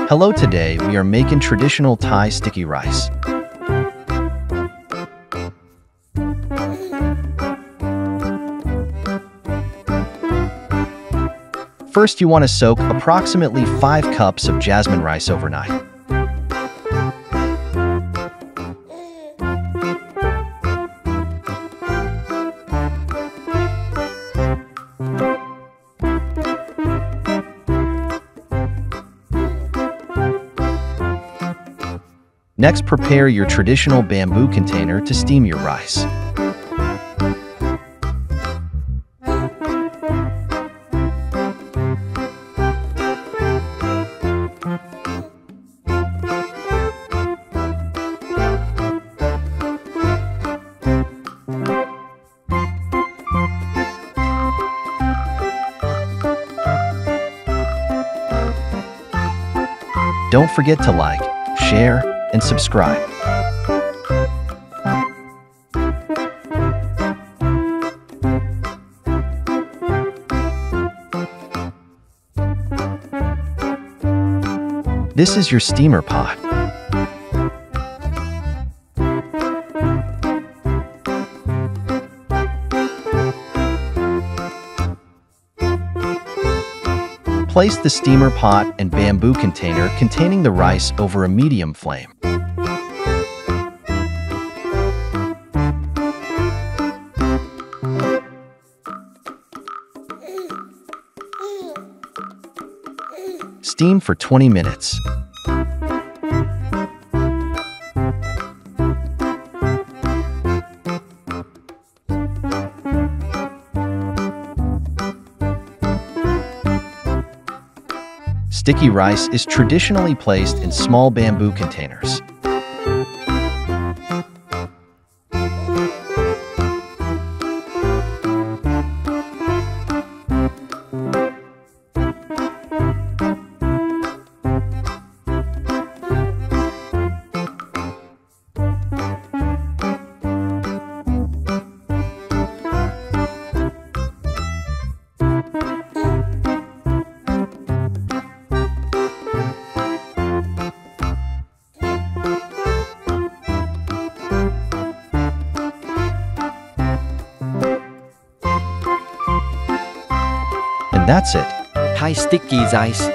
Hello, today we are making traditional Thai sticky rice. First, you want to soak approximately 5 cups of jasmine rice overnight. Next, prepare your traditional bamboo container to steam your rice. Don't forget to like, share, and subscribe. This is your steamer pot. Place the steamer pot and bamboo container containing the rice over a medium flame. Steam for 20 minutes. Sticky rice is traditionally placed in small bamboo containers. And that's it. Thai sticky rice.